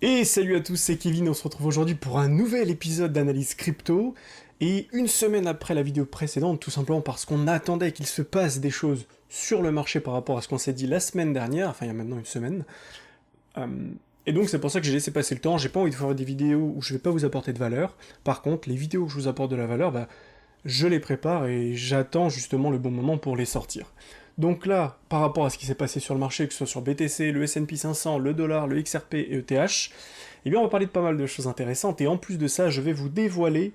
Et salut à tous, c'est Kevin, on se retrouve aujourd'hui pour un nouvel épisode d'analyse crypto, et une semaine après la vidéo précédente, tout simplement parce qu'on attendait qu'il se passe des choses sur le marché par rapport à ce qu'on s'est dit la semaine dernière, enfin il y a maintenant une semaine, euh, et donc c'est pour ça que j'ai laissé passer le temps, j'ai pas envie de faire des vidéos où je vais pas vous apporter de valeur, par contre les vidéos où je vous apporte de la valeur, je les prépare et j'attends justement le bon moment pour les sortir. Donc là, par rapport à ce qui s'est passé sur le marché, que ce soit sur BTC, le S&P 500, le dollar, le XRP et ETH, eh bien on va parler de pas mal de choses intéressantes, et en plus de ça, je vais vous dévoiler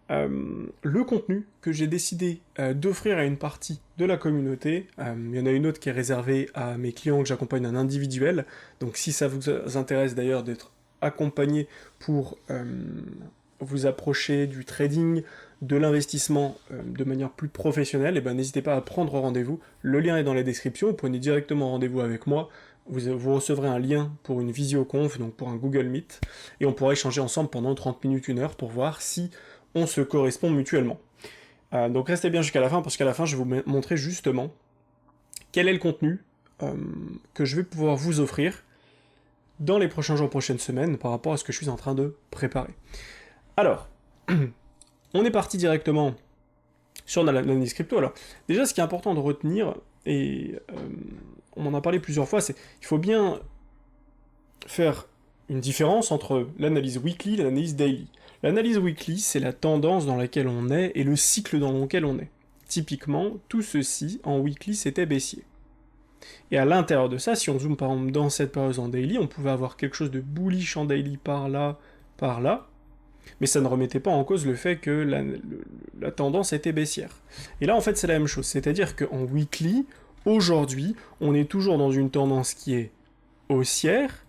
le contenu que j'ai décidé d'offrir à une partie de la communauté. Il y en a une autre qui est réservée à mes clients que j'accompagne en individuel, donc si ça vous intéresse d'ailleurs d'être accompagné pour vous approcher du trading, de l'investissement de manière plus professionnelle, et ben n'hésitez pas à prendre rendez-vous. Le lien est dans la description, vous prenez directement rendez-vous avec moi, vous recevrez un lien pour une visioconf, donc pour un Google Meet, et on pourra échanger ensemble pendant 30 minutes, 1 heure, pour voir si on se correspond mutuellement. Donc restez bien jusqu'à la fin, parce qu'à la fin, je vais vous montrer justement quel est le contenu que je vais pouvoir vous offrir dans les prochains jours, prochaines semaines, par rapport à ce que je suis en train de préparer. Alors, on est parti directement sur l'analyse crypto. Alors, déjà, ce qui est important de retenir, et on en a parlé plusieurs fois, c'est qu'il faut bien faire une différence entre l'analyse weekly et l'analyse daily. L'analyse weekly, c'est la tendance dans laquelle on est et le cycle dans lequel on est. Typiquement, tout ceci, en weekly, c'était baissier. Et à l'intérieur de ça, si on zoome par exemple dans cette période en daily, on pouvait avoir quelque chose de bullish en daily par là, mais ça ne remettait pas en cause le fait que la tendance était baissière. Et là, en fait, c'est la même chose, c'est-à-dire qu'en weekly, aujourd'hui, on est toujours dans une tendance qui est haussière.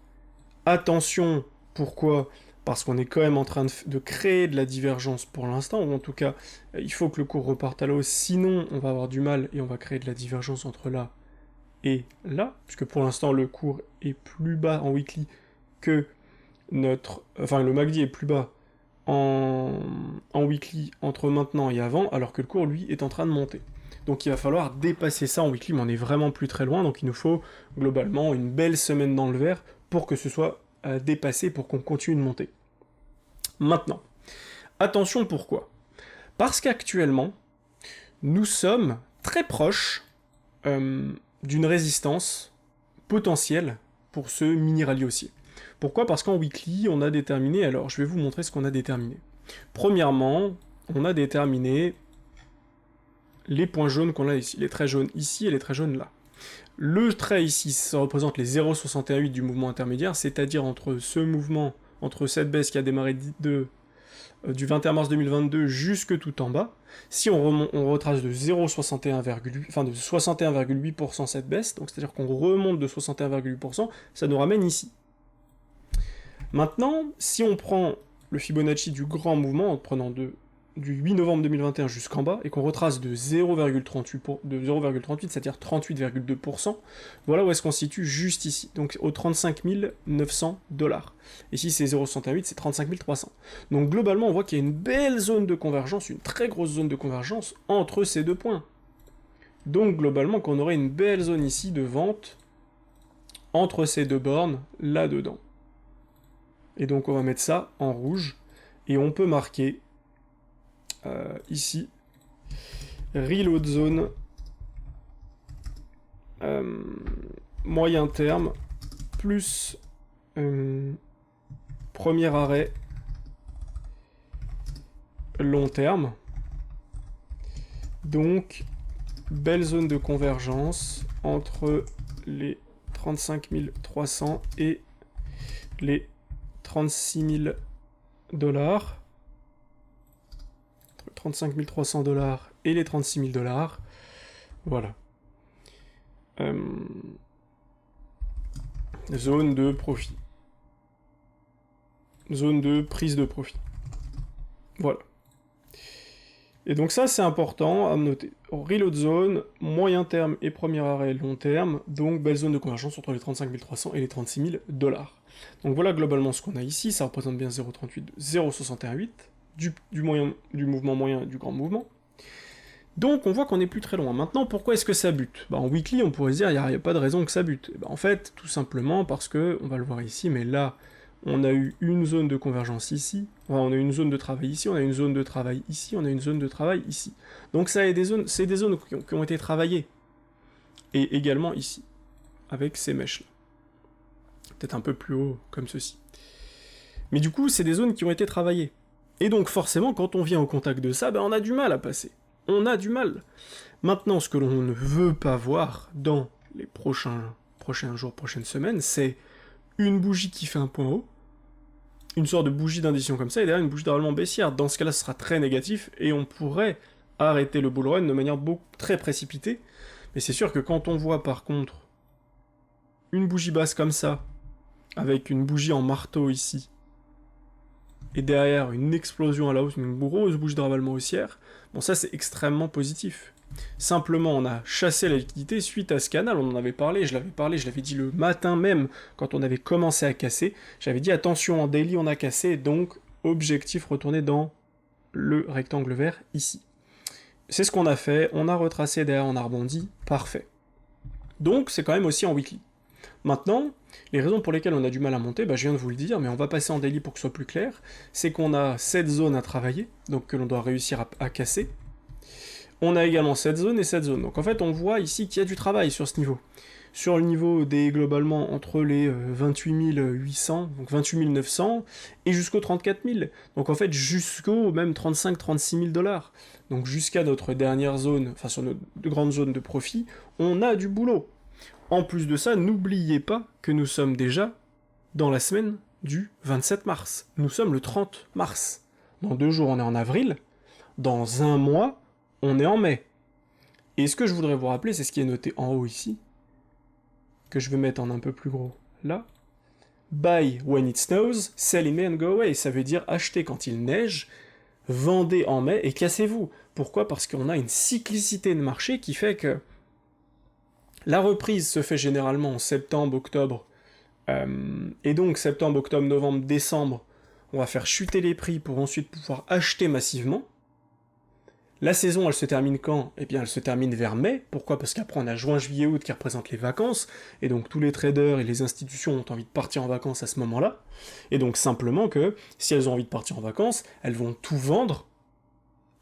Attention, pourquoi ? Parce qu'on est quand même en train de créer de la divergence pour l'instant, ou en tout cas, il faut que le cours reparte à la hausse, sinon on va avoir du mal et on va créer de la divergence entre là et là, puisque pour l'instant le cours est plus bas en weekly que le MACD est plus bas en weekly entre maintenant et avant, alors que le cours, lui, est en train de monter. Donc il va falloir dépasser ça en weekly, mais on est vraiment plus très loin, donc il nous faut globalement une belle semaine dans le vert pour que ce soit dépassé, pour qu'on continue de monter. Maintenant, attention pourquoi ? Parce qu'actuellement, nous sommes très proches d'une résistance potentielle pour ce mini rallye haussier. Pourquoi ? Parce qu'en weekly, on a déterminé, alors je vais vous montrer ce qu'on a déterminé. Premièrement, on a déterminé les points jaunes qu'on a ici, les traits jaunes ici et les traits jaunes là. Le trait ici, ça représente les 0,61 du mouvement intermédiaire, c'est-à-dire entre ce mouvement, entre cette baisse qui a démarré du 21 mars 2022 jusque tout en bas. Si on retrace de 0,61,8%, enfin de 61,8% cette baisse, donc c'est-à-dire qu'on remonte de 61,8%, ça nous ramène ici. Maintenant, si on prend le Fibonacci du grand mouvement, en prenant du 8 novembre 2021 jusqu'en bas, et qu'on retrace de 0,38, c'est-à-dire 38,2%, voilà où est-ce qu'on se situe juste ici, donc aux 35 900 $. Et si c'est 0,68, c'est 35 300. Donc globalement, on voit qu'il y a une belle zone de convergence, une très grosse zone de convergence entre ces deux points. Donc globalement, qu'on aurait une belle zone ici de vente entre ces deux bornes, là-dedans. Et donc on va mettre ça en rouge, et on peut marquer ici reload zone moyen terme plus premier arrêt long terme. Donc belle zone de convergence entre les 35 300 et les 36 000 $, 35 300 $ et les 36 000 $, voilà. Zone de profit. Zone de prise de profit. Voilà. Et donc ça, c'est important à noter. Reload zone, moyen terme et premier arrêt long terme, donc belle zone de convergence entre les 35 300 et les 36 000 $. Donc voilà globalement ce qu'on a ici, ça représente bien 0,61,8 du mouvement moyen et du grand mouvement. Donc on voit qu'on n'est plus très loin. Maintenant, pourquoi est-ce que ça bute ? En weekly, on pourrait se dire, il n'y a pas de raison que ça bute. En fait, tout simplement parce que, on va le voir ici, mais là, on a eu une zone de convergence ici, on a une zone de travail ici, on a une zone de travail ici, on a une zone de travail ici. Donc ça c'est des zones qui ont été travaillées. Et également ici, avec ces mèches-là. Peut-être un peu plus haut, comme ceci. Mais du coup, c'est des zones qui ont été travaillées. Et donc forcément, quand on vient au contact de ça, ben on a du mal à passer. On a du mal. Maintenant, ce que l'on ne veut pas voir dans les prochains jours, prochaines semaines, c'est une bougie qui fait un point haut, une sorte de bougie d'indication comme ça, et derrière une bougie de règlement baissière. Dans ce cas-là, ce sera très négatif, et on pourrait arrêter le bull run de manière très précipitée. Mais c'est sûr que quand on voit par contre une bougie basse comme ça, avec une bougie en marteau ici, et derrière une explosion à la hausse, une grosse bougie de ravalement haussière, bon ça c'est extrêmement positif. Simplement on a chassé la liquidité suite à ce canal, on en avait parlé, je l'avais dit le matin même, quand on avait commencé à casser, j'avais dit attention en daily on a cassé, donc objectif retourner dans le rectangle vert ici. C'est ce qu'on a fait, on a retracé derrière, on a rebondi, parfait. Donc c'est quand même aussi en weekly. Maintenant, les raisons pour lesquelles on a du mal à monter, je viens de vous le dire, mais on va passer en daily pour que ce soit plus clair, c'est qu'on a cette zone à travailler, donc que l'on doit réussir à casser. On a également cette zone et cette zone. Donc en fait, on voit ici qu'il y a du travail sur ce niveau. Sur le niveau des, globalement, entre les 28 800, donc 28 900, et jusqu'aux 34 000. Donc en fait, jusqu'aux même 35-36 000 $. Donc jusqu'à notre dernière zone, enfin sur notre grande zone de profit, on a du boulot. En plus de ça, n'oubliez pas que nous sommes déjà dans la semaine du 27 mars. Nous sommes le 30 mars. Dans 2 jours, on est en avril. Dans 1 mois, on est en mai. Et ce que je voudrais vous rappeler, c'est ce qui est noté en haut ici, que je vais mettre en un peu plus gros là. Buy when it snows, sell in May and go away. Ça veut dire acheter quand il neige, vendez en mai et cassez-vous. Pourquoi ? Parce qu'on a une cyclicité de marché qui fait que la reprise se fait généralement en septembre, octobre, et donc septembre, octobre, novembre, décembre, on va faire chuter les prix pour ensuite pouvoir acheter massivement. La saison, elle se termine quand ? Eh bien, elle se termine vers mai. Pourquoi ? Parce qu'après, on a juin, juillet, août qui représentent les vacances, et donc tous les traders et les institutions ont envie de partir en vacances à ce moment-là. Et donc simplement que, si elles ont envie de partir en vacances, elles vont tout vendre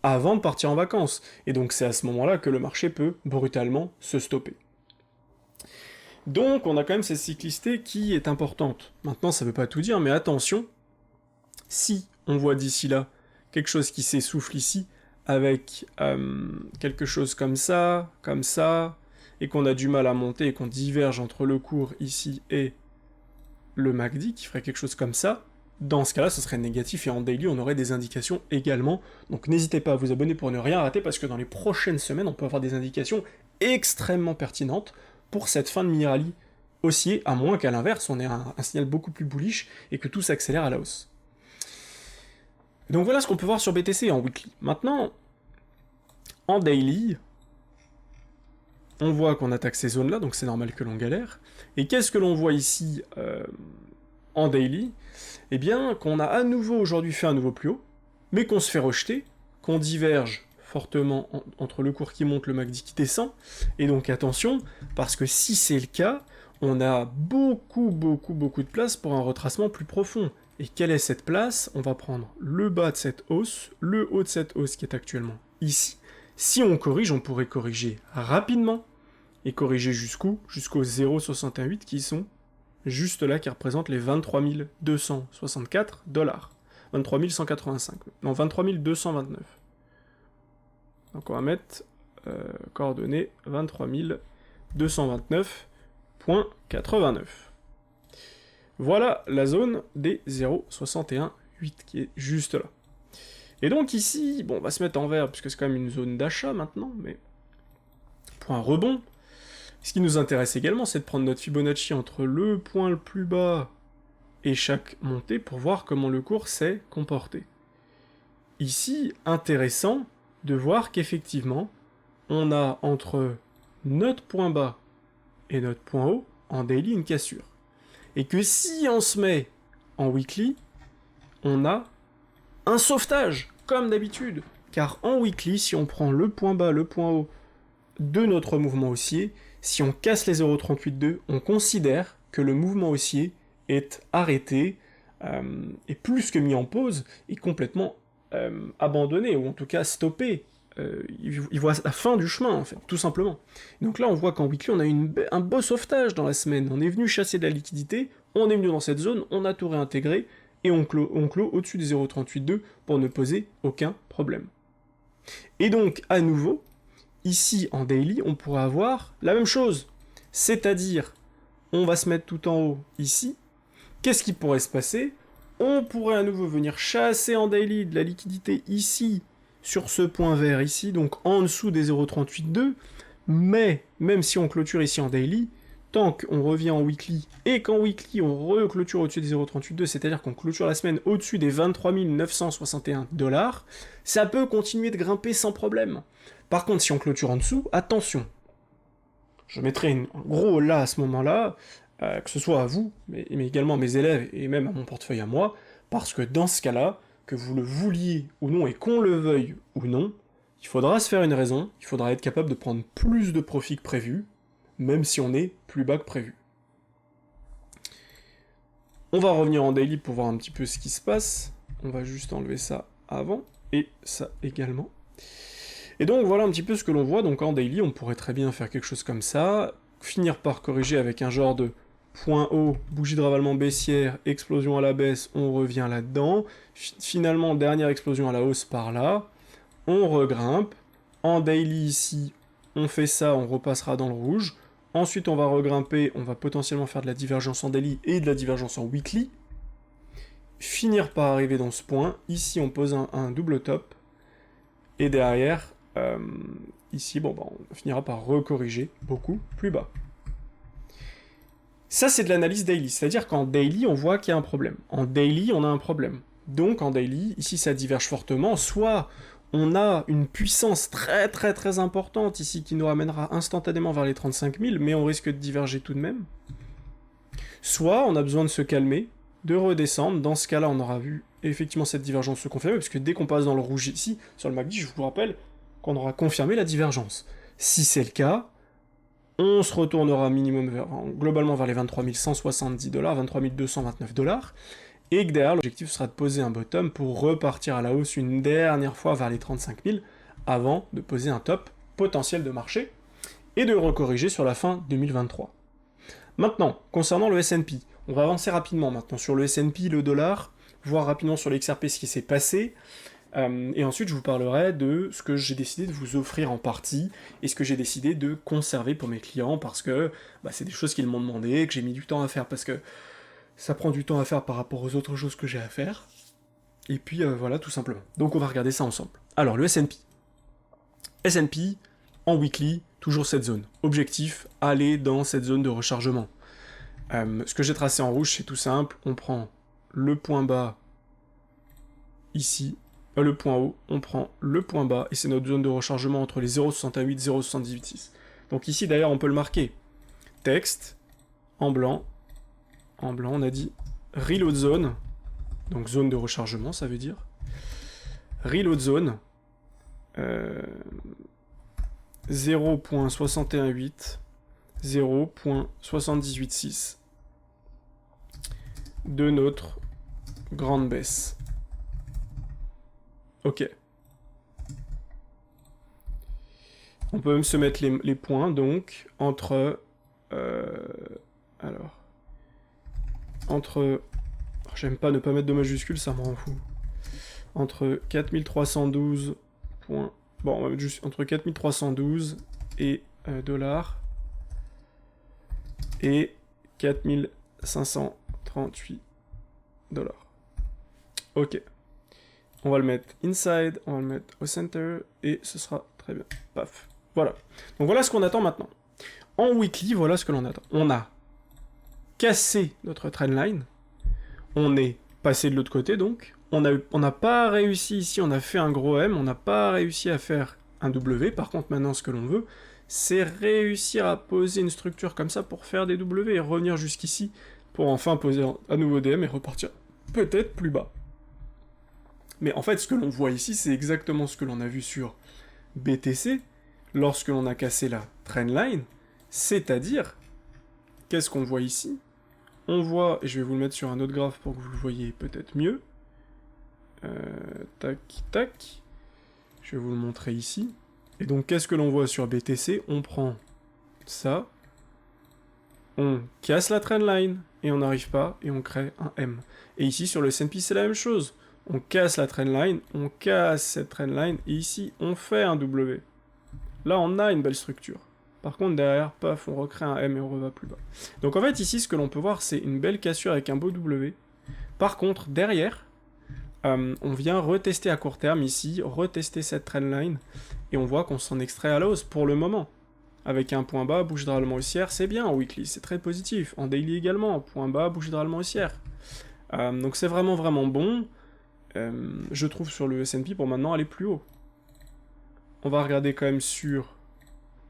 avant de partir en vacances. Et donc c'est à ce moment-là que le marché peut brutalement se stopper. Donc on a quand même cette cyclicité qui est importante. Maintenant, ça veut pas tout dire, mais attention, si on voit d'ici là quelque chose qui s'essouffle ici, avec quelque chose comme ça, et qu'on a du mal à monter, et qu'on diverge entre le cours ici et le MACD, qui ferait quelque chose comme ça, dans ce cas-là, ce serait négatif, et en daily, on aurait des indications également. Donc n'hésitez pas à vous abonner pour ne rien rater, parce que dans les prochaines semaines, on peut avoir des indications extrêmement pertinentes pour cette fin de mini-rallye haussier, à moins qu'à l'inverse, on ait un signal beaucoup plus bullish, et que tout s'accélère à la hausse. Donc voilà ce qu'on peut voir sur BTC en weekly. Maintenant, en daily, on voit qu'on attaque ces zones-là, donc c'est normal que l'on galère. Et qu'est-ce que l'on voit ici en daily ? Eh bien, qu'on a à nouveau aujourd'hui fait un nouveau plus haut, mais qu'on se fait rejeter, qu'on diverge fortement entre le cours qui monte, le MACD qui descend, et donc attention, parce que si c'est le cas, on a beaucoup de place pour un retracement plus profond. Et quelle est cette place ? On va prendre le bas de cette hausse, le haut de cette hausse qui est actuellement ici. Si on corrige, on pourrait corriger rapidement, et corriger jusqu'où ? Jusqu'aux 0,68 qui sont juste là, qui représentent les 23 264 $. 23 185. Non, 23 229. Donc on va mettre coordonnées 23 229.89. Voilà la zone des 0,618 qui est juste là. Et donc ici, bon, on va se mettre en vert, puisque c'est quand même une zone d'achat maintenant, mais pour un rebond, ce qui nous intéresse également, c'est de prendre notre Fibonacci entre le point le plus bas et chaque montée pour voir comment le cours s'est comporté. Ici, intéressant de voir qu'effectivement, on a entre notre point bas et notre point haut, en daily, une cassure. Et que si on se met en weekly, on a un sauvetage, comme d'habitude. Car en weekly, si on prend le point bas, le point haut de notre mouvement haussier, si on casse les 0,382, on considère que le mouvement haussier est arrêté est plus que mis en pause, et complètement abandonné, ou en tout cas stoppé. Il voit la fin du chemin, en fait, tout simplement. Donc là, on voit qu'en weekly, on a un beau sauvetage dans la semaine. On est venu chasser de la liquidité, on est venu dans cette zone, on a tout réintégré, et on clôt au-dessus des 0,38,2 pour ne poser aucun problème. Et donc, à nouveau, ici, en daily, on pourrait avoir la même chose. C'est-à-dire, on va se mettre tout en haut, ici. Qu'est-ce qui pourrait se passer? On pourrait à nouveau venir chasser en daily de la liquidité ici, sur ce point vert ici, donc en dessous des 0,38,2, mais même si on clôture ici en daily, tant qu'on revient en weekly, et qu'en weekly on reclôture au-dessus des 0,38,2, c'est-à-dire qu'on clôture la semaine au-dessus des 23 961 $, ça peut continuer de grimper sans problème. Par contre, si on clôture en dessous, attention. Je mettrai un gros là à ce moment-là, que ce soit à vous, mais également à mes élèves, et même à mon portefeuille à moi, parce que dans ce cas-là, que vous le vouliez ou non, et qu'on le veuille ou non, il faudra se faire une raison, il faudra être capable de prendre plus de profit que prévu, même si on est plus bas que prévu. On va revenir en daily pour voir un petit peu ce qui se passe. On va juste enlever ça avant, et ça également. Et donc voilà un petit peu ce que l'on voit. Donc en daily, on pourrait très bien faire quelque chose comme ça, finir par corriger avec un genre de point haut, bougie de ravalement baissière, explosion à la baisse, on revient là-dedans. Finalement, dernière explosion à la hausse par là. On regrimpe. En daily ici, on fait ça, on repassera dans le rouge. Ensuite, on va regrimper, on va potentiellement faire de la divergence en daily et de la divergence en weekly. Finir par arriver dans ce point. Ici, on pose un double top. Et derrière, ici, bon, bah, on finira par recorriger beaucoup plus bas. Ça, c'est de l'analyse daily, c'est-à-dire qu'en daily, on voit qu'il y a un problème. En daily, on a un problème. Donc, en daily, ici, ça diverge fortement. Soit on a une puissance très très très importante ici qui nous ramènera instantanément vers les 35 000, mais on risque de diverger tout de même. Soit on a besoin de se calmer, de redescendre. Dans ce cas-là, on aura vu effectivement cette divergence se confirmer, parce que dès qu'on passe dans le rouge ici, sur le MACD, je vous rappelle qu'on aura confirmé la divergence. Si c'est le cas, on se retournera minimum globalement vers les 23 170 $, 23 229 $, et que derrière, l'objectif sera de poser un bottom pour repartir à la hausse une dernière fois vers les 35 000, avant de poser un top potentiel de marché, et de recorriger sur la fin 2023. Maintenant, concernant le S&P, on va avancer rapidement maintenant sur le S&P, le dollar, voir rapidement sur l'XRP ce qui s'est passé, et ensuite je vous parlerai de ce que j'ai décidé de vous offrir en partie, et ce que j'ai décidé de conserver pour mes clients, parce que c'est des choses qu'ils m'ont demandé, que j'ai mis du temps à faire, parce que ça prend du temps à faire par rapport aux autres choses que j'ai à faire, et puis voilà, tout simplement. Donc on va regarder ça ensemble. Alors, le S&P. S&P, en weekly, toujours cette zone. Objectif, aller dans cette zone de rechargement. Ce que j'ai tracé en rouge, c'est tout simple, on prend le point bas, ici, le point haut, on prend le point bas, et c'est notre zone de rechargement entre les 0,68 et 0,786. Donc ici, d'ailleurs, on peut le marquer. Texte, en blanc, on a dit reload zone, donc zone de rechargement, ça veut dire. Reload zone, 0.618, 0.786 de notre grande baisse. Ok. On peut même se mettre les points, donc, entre... J'aime pas ne pas mettre de majuscules, ça me rend fou. Entre 4312 points... Bon, on va mettre juste entre 4312 et dollars. Et 4538 $. Ok. On va le mettre inside, on va le mettre au center, et ce sera très bien. Paf. Voilà. Donc voilà ce qu'on attend maintenant. En weekly, voilà ce que l'on attend. On a cassé notre trendline. On est passé de l'autre côté, donc. On n'a pas réussi ici, on a fait un gros M, on n'a pas réussi à faire un W. Par contre, maintenant, ce que l'on veut, c'est réussir à poser une structure comme ça pour faire des W et revenir jusqu'ici pour enfin poser à nouveau des M et repartir peut-être plus bas. Mais en fait, ce que l'on voit ici, c'est exactement ce que l'on a vu sur BTC, lorsque l'on a cassé la trendline, c'est-à-dire, qu'est-ce qu'on voit ici? on voit, et je vais vous le mettre sur un autre graphe pour que vous le voyez peut-être mieux. Tac, tac. Je vais vous le montrer ici. Et donc, qu'est-ce que l'on voit sur BTC? On prend ça, on casse la trendline, et on n'arrive pas, et on crée un M. Et ici, sur le S&P, c'est la même chose. On casse la trendline, on casse cette trendline, et ici, on fait un W. Là, on a une belle structure. Par contre, derrière, paf, on recrée un M et on reva plus bas. Donc en fait, ici, ce que l'on peut voir, c'est une belle cassure avec un beau W. Par contre, derrière, on vient retester à court terme ici, retester cette trendline, et on voit qu'on s'en extrait à la hausse pour le moment. Avec un point bas, bougie dramalement haussière, c'est bien en weekly, c'est très positif. En daily également, point bas, bougie dramalement haussière. Donc c'est vraiment vraiment bon. Je trouve sur le S&P pour maintenant aller plus haut. On va regarder quand même sur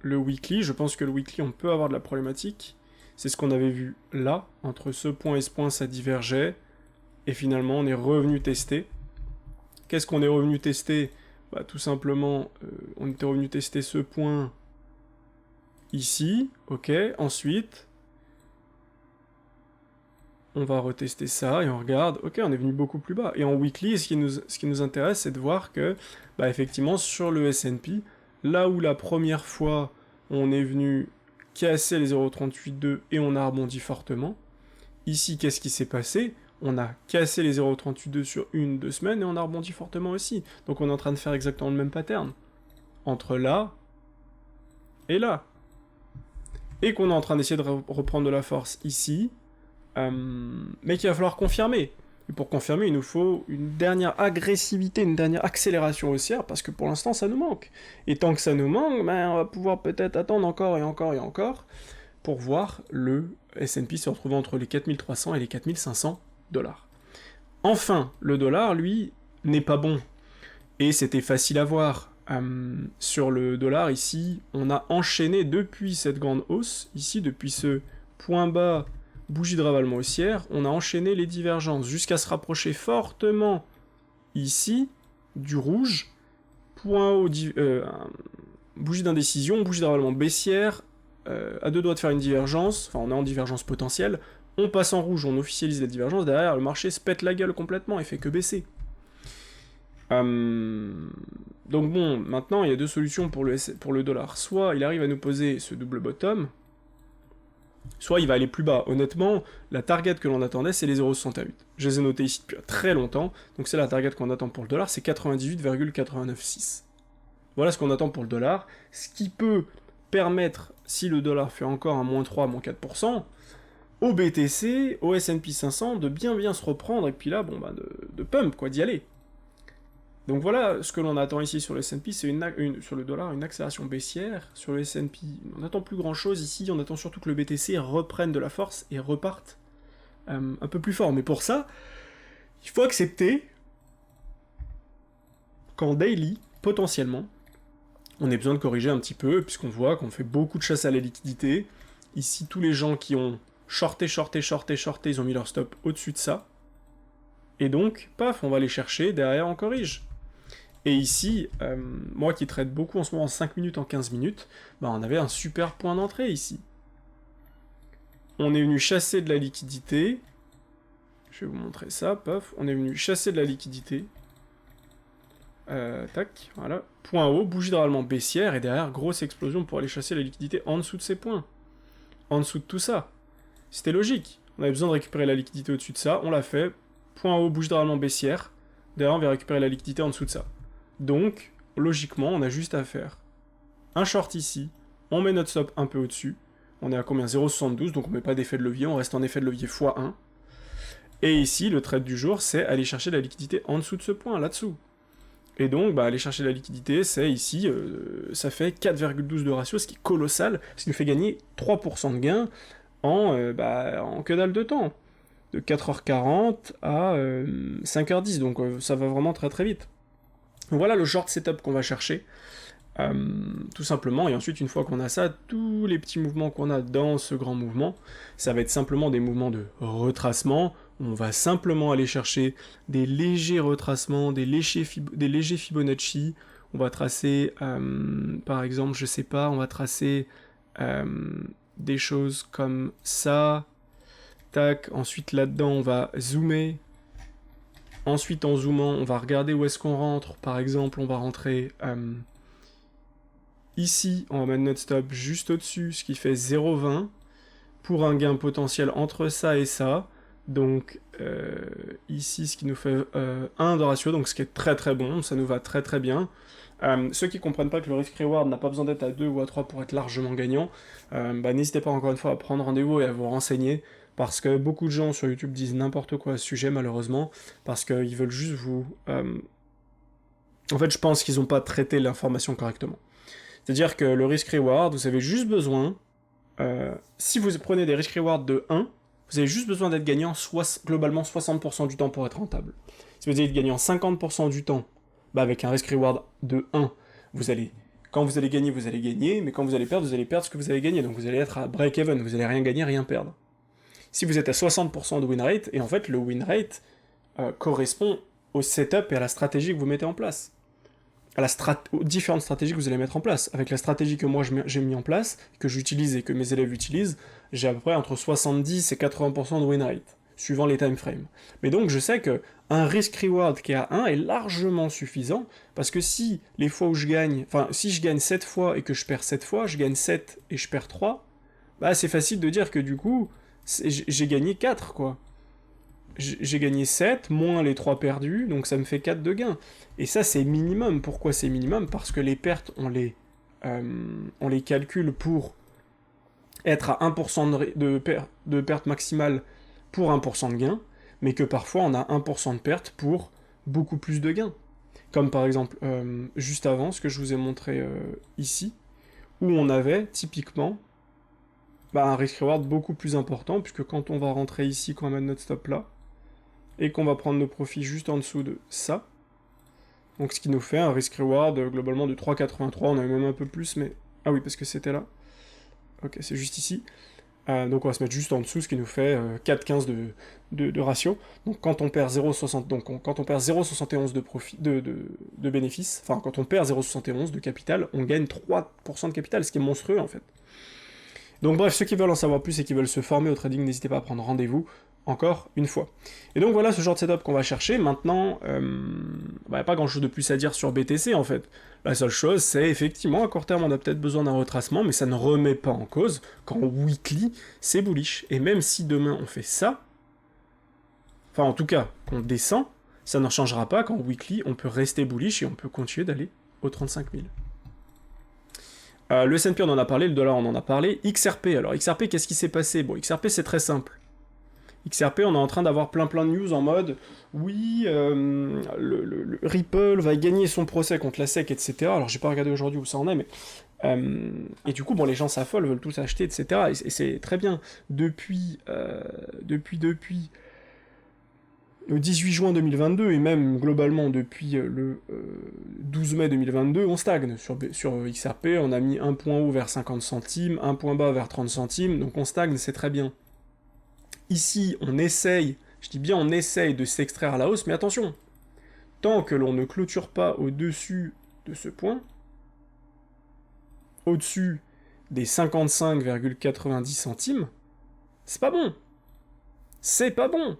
le weekly. Je pense que le weekly, on peut avoir de la problématique. C'est ce qu'on avait vu là. Entre ce point et ce point, ça divergeait. Et finalement, on est revenu tester. Qu'est-ce qu'on est revenu tester? Bah, tout simplement, on était revenu tester ce point ici. Ok, ensuite, on va retester ça et on regarde. Ok, on est venu beaucoup plus bas. Et en weekly, ce qui nous intéresse, c'est de voir que, bah, effectivement, sur le S&P, là où la première fois, on est venu casser les 0,382 et on a rebondi fortement, ici, qu'est-ce qui s'est passé? On a cassé les 0,382 sur 1-2 semaines et on a rebondi fortement aussi. Donc on est en train de faire exactement le même pattern. Entre là et là. Et qu'on est en train d'essayer de reprendre de la force ici, mais qu'il va falloir confirmer. Et pour confirmer, il nous faut une dernière agressivité, une dernière accélération haussière, parce que pour l'instant, ça nous manque. Et tant que ça nous manque, ben, on va pouvoir peut-être attendre encore et encore et encore, pour voir le S&P se retrouver entre les 4300 et les 4500 dollars. Enfin, le dollar, lui, n'est pas bon. Et c'était facile à voir. Sur le dollar, ici, on a enchaîné depuis cette grande hausse, ici, depuis ce point bas, bougie de ravalement haussière, on a enchaîné les divergences jusqu'à se rapprocher fortement ici du rouge, point haut, bougie d'indécision, bougie de ravalement baissière, à deux doigts de faire une divergence, enfin on est en divergence potentielle, on passe en rouge, on officialise la divergence, derrière le marché se pète la gueule complètement et fait que baisser. Donc bon, maintenant il y a deux solutions pour le dollar. Soit il arrive à nous poser ce double bottom, soit il va aller plus bas. Honnêtement, la target que l'on attendait, c'est les 0,68. Je les ai notés ici depuis très longtemps, donc c'est la target qu'on attend pour le dollar, c'est 98,896. Voilà ce qu'on attend pour le dollar, ce qui peut permettre, si le dollar fait encore un moins 3, moins 4%, au BTC, au S&P 500, de bien se reprendre, et puis là, bon bah, de pump, quoi, d'y aller. Donc voilà ce que l'on attend ici sur le S&P, c'est sur le dollar une accélération baissière. Sur le S&P, on n'attend plus grand chose ici, on attend surtout que le BTC reprenne de la force et reparte un peu plus fort. Mais pour ça, il faut accepter qu'en daily, potentiellement, on ait besoin de corriger un petit peu, puisqu'on voit qu'on fait beaucoup de chasse à la liquidité. Ici, tous les gens qui ont shorté, ils ont mis leur stop au-dessus de ça. Et donc, paf, on va les chercher, derrière on corrige. Et ici, moi qui traite beaucoup en ce moment en 5 minutes, en 15 minutes, bah on avait un super point d'entrée ici. On est venu chasser de la liquidité. Je vais vous montrer ça, paf. On est venu chasser de la liquidité. Tac, voilà. Point haut, bougie de ravalement baissière, et derrière, grosse explosion pour aller chasser la liquidité en dessous de ces points. En dessous de tout ça. C'était logique. On avait besoin de récupérer la liquidité au-dessus de ça, on l'a fait. Point haut, bougie de ravalement baissière. Derrière, on va récupérer la liquidité en dessous de ça. Donc, logiquement, on a juste à faire un short ici, on met notre stop un peu au-dessus, on est à combien? 0,72, donc on met pas d'effet de levier, on reste en effet de levier x1. Et ici, le trade du jour, c'est aller chercher la liquidité en dessous de ce point, là-dessous. Et donc, bah, aller chercher la liquidité, c'est ici, ça fait 4,12 de ratio, ce qui est colossal, ce qui nous fait gagner 3% de gain en que dalle de temps. De 4h40 à 5h10, donc ça va vraiment très très vite. Donc voilà le short setup qu'on va chercher, tout simplement, et ensuite une fois qu'on a ça, tous les petits mouvements qu'on a dans ce grand mouvement, ça va être simplement des mouvements de retracement, on va simplement aller chercher des légers retracements, des légers Fibonacci, on va tracer, par exemple, je sais pas, on va tracer des choses comme ça, tac, ensuite là-dedans, on va zoomer. Ensuite, en zoomant, on va regarder où est-ce qu'on rentre. Par exemple, on va rentrer ici, on va mettre notre stop juste au-dessus, ce qui fait 0,20, pour un gain potentiel entre ça et ça. Donc, ici, ce qui nous fait 1 de ratio, donc ce qui est très très bon, ça nous va très très bien. Ceux qui comprennent pas que le risk-reward n'a pas besoin d'être à 2 ou à 3 pour être largement gagnant, n'hésitez pas encore une fois à prendre rendez-vous et à vous renseigner, parce que beaucoup de gens sur YouTube disent n'importe quoi à ce sujet, malheureusement, parce qu'ils veulent juste vous... En fait, je pense qu'ils n'ont pas traité l'information correctement. C'est-à-dire que le risk-reward, vous avez juste besoin... si vous prenez des risk-reward de 1, vous avez juste besoin d'être gagnant globalement 60% du temps pour être rentable. Si vous êtes gagnant 50% du temps, avec un risk-reward de 1, quand vous allez gagner, mais quand vous allez perdre ce que vous avez gagné. Donc vous allez être à break-even, vous allez rien gagner, rien perdre. Si vous êtes à 60% de win rate, et en fait le win rate correspond au setup et à la stratégie que vous mettez en place. Aux différentes stratégies que vous allez mettre en place. Avec la stratégie que moi j'ai mis en place, que j'utilise et que mes élèves utilisent, j'ai à peu près entre 70 et 80% de win rate, suivant les time frames. Mais donc je sais que un risk-reward qui est à 1 est largement suffisant, parce que si les fois où je gagne, si je gagne 7 fois et que je perds 7 fois, je gagne 7 et je perds 3, c'est facile de dire que du coup, j'ai gagné 4, quoi. J'ai gagné 7, moins les 3 perdus, donc ça me fait 4 de gains. Et ça, c'est minimum. Pourquoi c'est minimum? Parce que les pertes, on les calcule pour être à 1% de perte maximale pour 1% de gain, mais que parfois on a 1% de perte pour beaucoup plus de gains. Comme par exemple, juste avant, ce que je vous ai montré ici, où on avait typiquement un risk-reward beaucoup plus important, puisque quand on va rentrer ici, quand on va mettre notre stop là, et qu'on va prendre nos profits juste en dessous de ça, donc ce qui nous fait un risk-reward globalement de 3,83, on avait même un peu plus, mais... Ah oui, parce que c'était là. Ok, c'est juste ici. Donc on va se mettre juste en dessous, ce qui nous fait 4,15 de ratio. Donc quand on perd 0,71 de profit, de bénéfice, enfin quand on perd 0,71 de capital, on gagne 3% de capital, ce qui est monstrueux en fait. Donc bref, ceux qui veulent en savoir plus et qui veulent se former au trading, n'hésitez pas à prendre rendez-vous, encore une fois. Et donc voilà ce genre de setup qu'on va chercher. Maintenant, y a pas grand chose de plus à dire sur BTC en fait. La seule chose, c'est effectivement, à court terme, on a peut-être besoin d'un retracement, mais ça ne remet pas en cause qu'en weekly, c'est bullish. Et même si demain on fait ça, enfin en tout cas, qu'on descend, ça ne changera pas qu'en weekly, on peut rester bullish et on peut continuer d'aller aux 35 000. Le S&P, on en a parlé, le dollar, on en a parlé. XRP, alors XRP, qu'est-ce qui s'est passé? Bon, XRP, c'est très simple. XRP, on est en train d'avoir plein de news en mode oui, le Ripple va gagner son procès contre la SEC, etc. Alors j'ai pas regardé aujourd'hui où ça en est, mais et du coup bon, les gens s'affolent, veulent tous acheter, etc. Et c'est très bien. Depuis le 18 juin 2022 et même globalement depuis le 12 mai 2022, on stagne sur XRP. On a mis un point haut vers 50 centimes, un point bas vers 30 centimes, donc on stagne, c'est très bien. Ici, on essaye, je dis bien on essaye de s'extraire à la hausse, mais attention, tant que l'on ne clôture pas au-dessus de ce point, au-dessus des 55,90 centimes, c'est pas bon. C'est pas bon.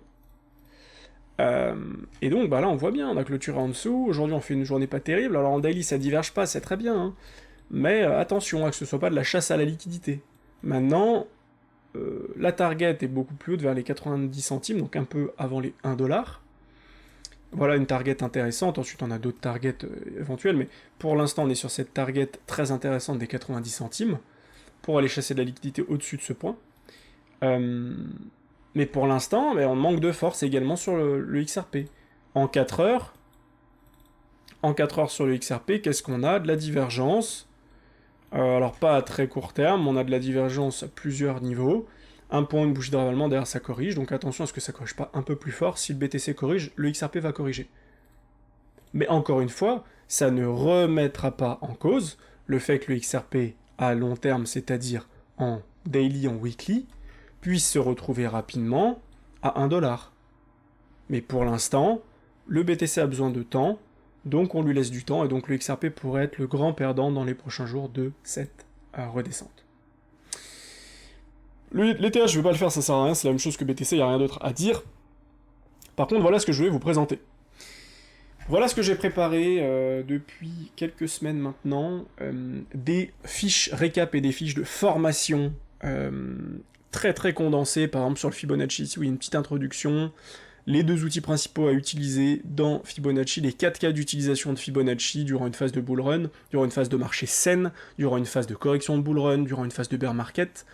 Et donc, là, on voit bien, on a clôturé en dessous, aujourd'hui on fait une journée pas terrible, alors en daily ça diverge pas, c'est très bien, hein. Mais attention, que ce soit pas de la chasse à la liquidité. Maintenant... la target est beaucoup plus haute, vers les 90 centimes, donc un peu avant les 1 $. Voilà une target intéressante, ensuite on a d'autres targets éventuelles, mais pour l'instant on est sur cette target très intéressante des 90 centimes, pour aller chasser de la liquidité au-dessus de ce point. Mais pour l'instant, on manque de force également sur le XRP. En 4 heures sur le XRP, qu'est-ce qu'on a? De la divergence. Alors pas à très court terme, on a de la divergence à plusieurs niveaux. Un point, une bougie de ravalement, derrière ça corrige, donc attention à ce que ça corrige pas un peu plus fort. Si le BTC corrige, le XRP va corriger. Mais encore une fois, ça ne remettra pas en cause le fait que le XRP à long terme, c'est-à-dire en daily, en weekly, puisse se retrouver rapidement à 1 $. Mais pour l'instant, le BTC a besoin de temps, donc on lui laisse du temps, et donc le XRP pourrait être le grand perdant dans les prochains jours de cette redescente. L'ETH, je vais pas le faire, ça sert à rien, c'est la même chose que BTC, y a rien d'autre à dire. Par contre, voilà ce que je voulais vous présenter. Voilà ce que j'ai préparé depuis quelques semaines maintenant, des fiches récap et des fiches de formation très très condensées, par exemple sur le Fibonacci, ici, oui, une petite introduction, les 2 outils principaux à utiliser dans Fibonacci, les 4 cas d'utilisation de Fibonacci durant une phase de bull run, durant une phase de marché saine, durant une phase de correction de bull run, durant une phase de bear market,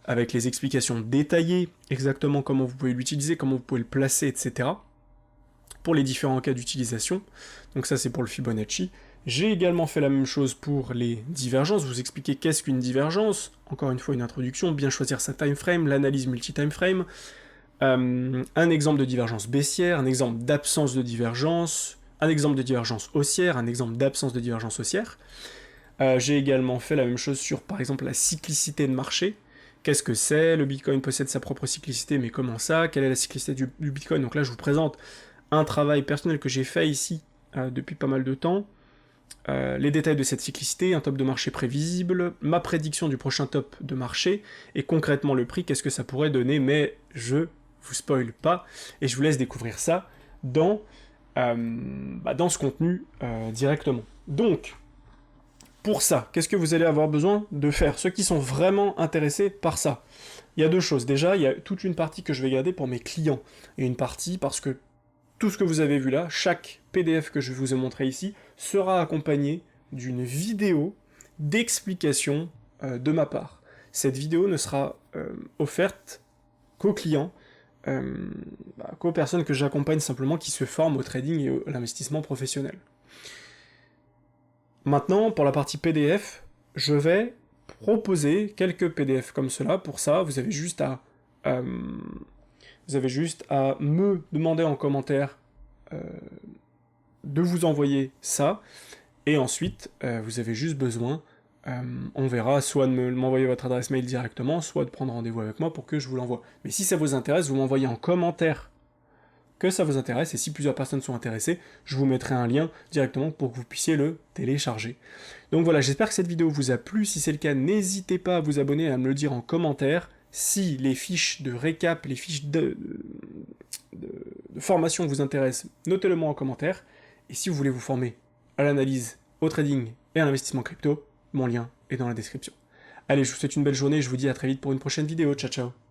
avec les explications détaillées, exactement comment vous pouvez l'utiliser, comment vous pouvez le placer, etc. pour les différents cas d'utilisation. Donc ça c'est pour le Fibonacci. J'ai également fait la même chose pour les divergences, vous expliquer qu'est-ce qu'une divergence, encore une fois une introduction, bien choisir sa time frame, l'analyse multi-time frame, un exemple de divergence baissière, un exemple d'absence de divergence, un exemple de divergence haussière, un exemple d'absence de divergence haussière. J'ai également fait la même chose sur par exemple la cyclicité de marché. Qu'est-ce que c'est? Le Bitcoin possède sa propre cyclicité, mais comment ça? Quelle est la cyclicité du Bitcoin? Donc là je vous présente un travail personnel que j'ai fait ici depuis pas mal de temps, les détails de cette cyclicité, un top de marché prévisible, ma prédiction du prochain top de marché, et concrètement le prix, qu'est-ce que ça pourrait donner, mais je vous spoil pas, et je vous laisse découvrir ça dans ce contenu directement. Donc, pour ça, qu'est-ce que vous allez avoir besoin de faire? Ceux qui sont vraiment intéressés par ça. Il y a 2 choses. Déjà, il y a toute une partie que je vais garder pour mes clients, et une partie parce que tout ce que vous avez vu là, chaque PDF que je vous ai montré ici, sera accompagné d'une vidéo d'explication de ma part. Cette vidéo ne sera offerte qu'aux clients, qu'aux personnes que j'accompagne simplement qui se forment au trading et à l'investissement professionnel. Maintenant, pour la partie PDF, je vais proposer quelques PDF comme cela. Pour ça, vous avez juste à me demander en commentaire de vous envoyer ça, et ensuite, vous avez juste besoin, on verra, soit de m'envoyer votre adresse mail directement, soit de prendre rendez-vous avec moi pour que je vous l'envoie. Mais si ça vous intéresse, vous m'envoyez en commentaire que ça vous intéresse, et si plusieurs personnes sont intéressées, je vous mettrai un lien directement pour que vous puissiez le télécharger. Donc voilà, j'espère que cette vidéo vous a plu. Si c'est le cas, n'hésitez pas à vous abonner et à me le dire en commentaire. Si les fiches de récap, les fiches de formation vous intéressent, notez-le moi en commentaire. Et si vous voulez vous former à l'analyse, au trading et à l'investissement crypto, mon lien est dans la description. Allez, je vous souhaite une belle journée et je vous dis à très vite pour une prochaine vidéo. Ciao, ciao.